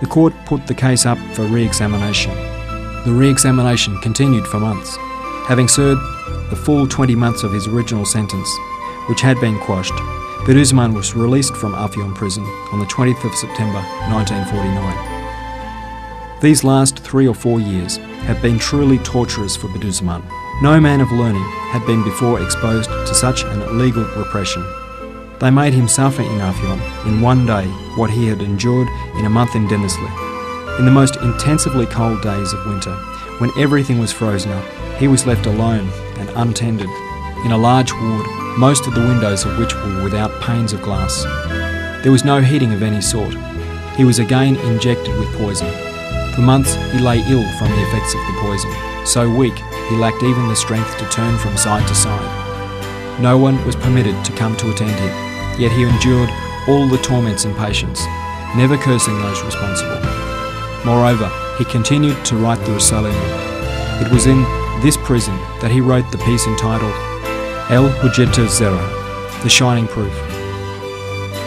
The court put the case up for re-examination. The re-examination continued for months. Having served the full 20 months of his original sentence, which had been quashed, Bediuzzaman was released from Afyon prison on the 20th of September 1949. These last 3 or 4 years have been truly torturous for Bediuzzaman. No man of learning had been before exposed to such an illegal repression. They made him suffer in Afyon in one day what he had endured in a month in Denizli. In the most intensively cold days of winter, when everything was frozen up, he was left alone and untended in a large ward, most of the windows of which were without panes of glass. There was no heating of any sort. He was again injected with poison. For months he lay ill from the effects of the poison. So weak, he lacked even the strength to turn from side to side. No one was permitted to come to attend him, yet he endured all the torments in patience, never cursing those responsible. Moreover, he continued to write the risale-inur. It was in this prison that he wrote the piece entitled El Hujjat Zera, the Shining Proof.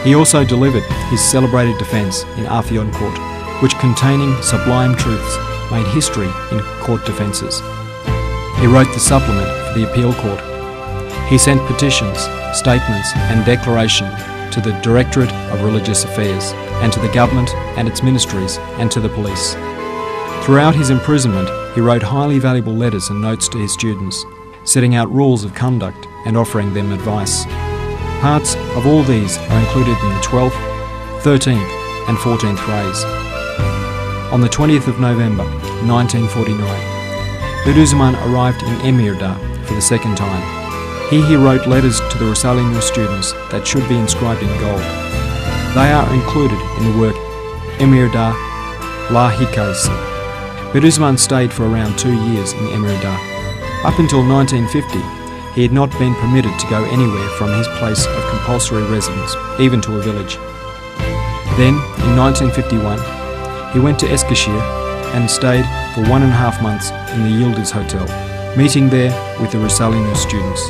He also delivered his celebrated defence in Afyon Court, which, containing sublime truths, made history in court defences. He wrote the supplement for the appeal court. He sent petitions, statements and declaration to the Directorate of Religious Affairs and to the government and its ministries and to the police. Throughout his imprisonment, he wrote highly valuable letters and notes to his students, setting out rules of conduct and offering them advice. Parts of all these are included in the 12th, 13th and 14th rays. On the 20th of November 1949, Bediuzzaman arrived in Emirdağ for the second time. Here he wrote letters to the risale-inur students that should be inscribed in gold. They are included in the work Emirdağ La Hikayesi. Bediuzzaman stayed for around 2 years in Emirdağ. Up until 1950, he had not been permitted to go anywhere from his place of compulsory residence, even to a village. Then, in 1951, he went to Eskişehir and stayed for 1.5 months in the Yıldız Hotel, meeting there with the risale-inur students.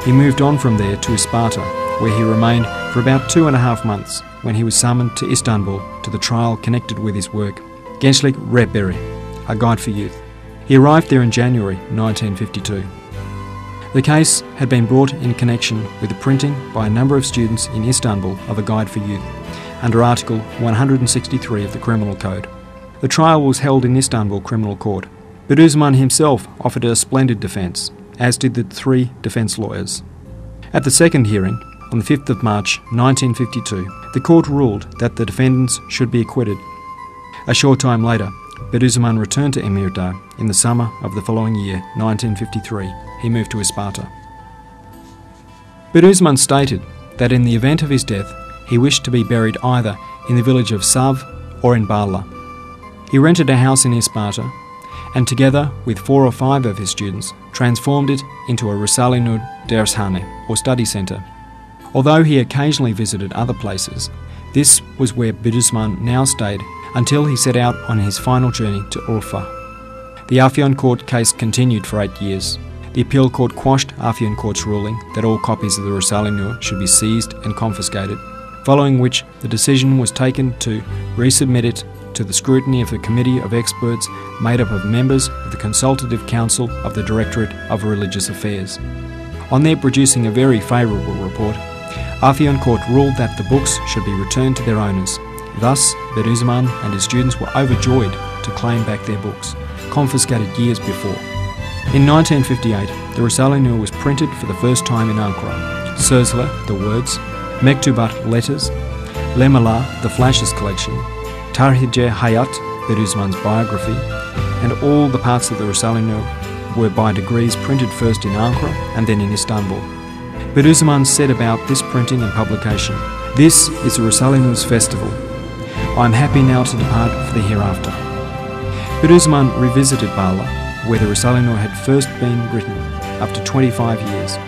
He moved on from there to Isparta, where he remained for about 2.5 months when he was summoned to Istanbul to the trial connected with his work, Gençlik Rehberi, a guide for youth. He arrived there in January 1952. The case had been brought in connection with the printing by a number of students in Istanbul of a guide for youth, under Article 163 of the Criminal Code. The trial was held in Istanbul Criminal Court. Bediuzzaman himself offered a splendid defence, as did the 3 defence lawyers. At the second hearing, on the 5th of March 1952, the court ruled that the defendants should be acquitted. A short time later, Bediuzzaman returned to Emirdağ in the summer of the following year, 1953. He moved to Isparta. Bediuzzaman stated that in the event of his death, he wished to be buried either in the village of Sav or in Barla. He rented a house in Isparta and, together with 4 or 5 of his students, transformed it into a risale-inur dershane, or study centre. Although he occasionally visited other places, this was where Bediuzzaman now stayed until he set out on his final journey to Urfa. The Afyon Court case continued for 8 years. The appeal court quashed Afyon Court's ruling that all copies of the risale-inur should be seized and confiscated, following which the decision was taken to resubmit it to the scrutiny of a committee of experts made up of members of the Consultative Council of the Directorate of Religious Affairs. On their producing a very favourable report, Afyon Court ruled that the books should be returned to their owners. Thus, Bediuzzaman and his students were overjoyed to claim back their books, confiscated years before. In 1958, the risale-inur was printed for the first time in Ankara. Sözler, the words, Mektubat, letters, Lemala, the flashes collection, Tarih-i Hayat, Bediuzzaman's biography, and all the parts of the risale-inur were by degrees printed first in Ankara and then in Istanbul. Bediuzzaman said about this printing and publication, "This is the risale-inur's festival. I am happy now to depart for the hereafter." Bediuzzaman revisited Barla, where the risale-inur had first been written, after 25 years.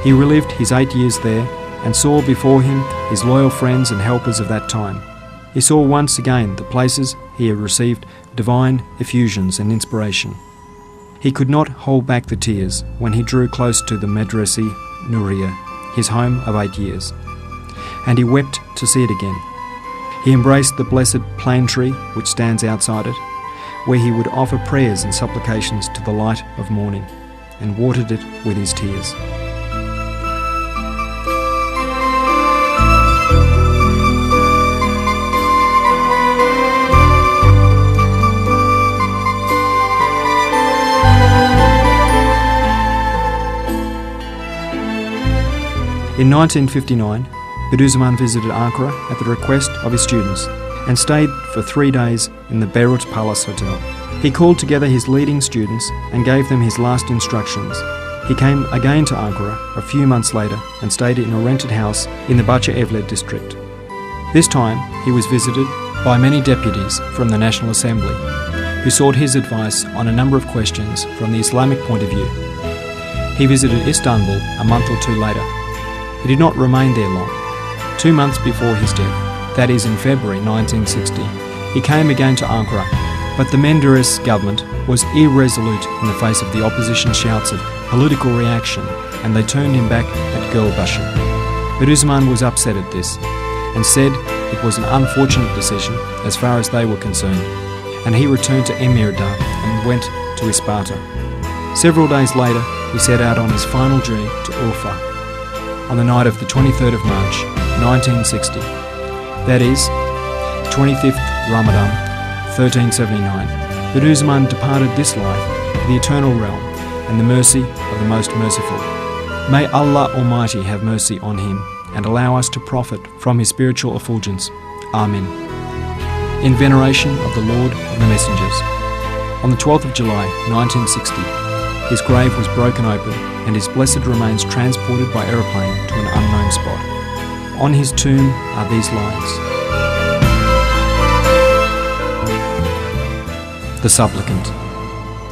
He relived his 8 years there and saw before him his loyal friends and helpers of that time. He saw once again the places he had received divine effusions and inspiration. He could not hold back the tears when he drew close to the Medrese Nuriye, his home of 8 years, and he wept to see it again. He embraced the blessed plane tree which stands outside it, where he would offer prayers and supplications to the light of morning, and watered it with his tears. In 1959, Bediuzzaman visited Ankara at the request of his students and stayed for 3 days in the Beirut Palace Hotel. He called together his leading students and gave them his last instructions. He came again to Ankara a few months later and stayed in a rented house in the Bahçeevler district. This time he was visited by many deputies from the National Assembly who sought his advice on a number of questions from the Islamic point of view. He visited Istanbul a month or two later. He did not remain there long. 2 months before his death, that is in February 1960, he came again to Ankara, but the Menderes government was irresolute in the face of the opposition shouts of political reaction, and they turned him back at Gölbaşı. Bediuzzaman was upset at this and said it was an unfortunate decision as far as they were concerned, and he returned to Emirdağ and went to Isparta. Several days later, he set out on his final journey to Urfa on the night of the 23rd of March 1960, that is, 25th Ramadan 1379. Bediuzzaman departed this life to the eternal realm and the mercy of the Most Merciful. May Allah Almighty have mercy on him and allow us to profit from his spiritual effulgence. Amen. In veneration of the Lord of the Messengers. On the 12th of July 1960, his grave was broken open and his blessed remains transported by aeroplane to an unknown spot. On his tomb are these lines. The Supplicant.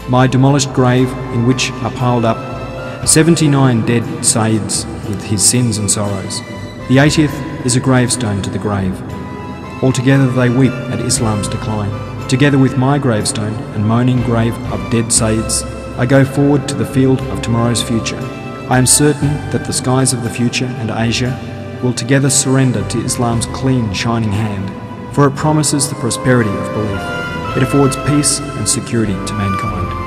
My demolished grave, in which are piled up 79 dead Sayyids with his sins and sorrows. The 80th is a gravestone to the grave. Altogether they weep at Islam's decline. Together with my gravestone and moaning grave of dead Sayyids, I go forward to the field of tomorrow's future. I am certain that the skies of the future and Asia will together surrender to Islam's clean, shining hand, for it promises the prosperity of belief. It affords peace and security to mankind.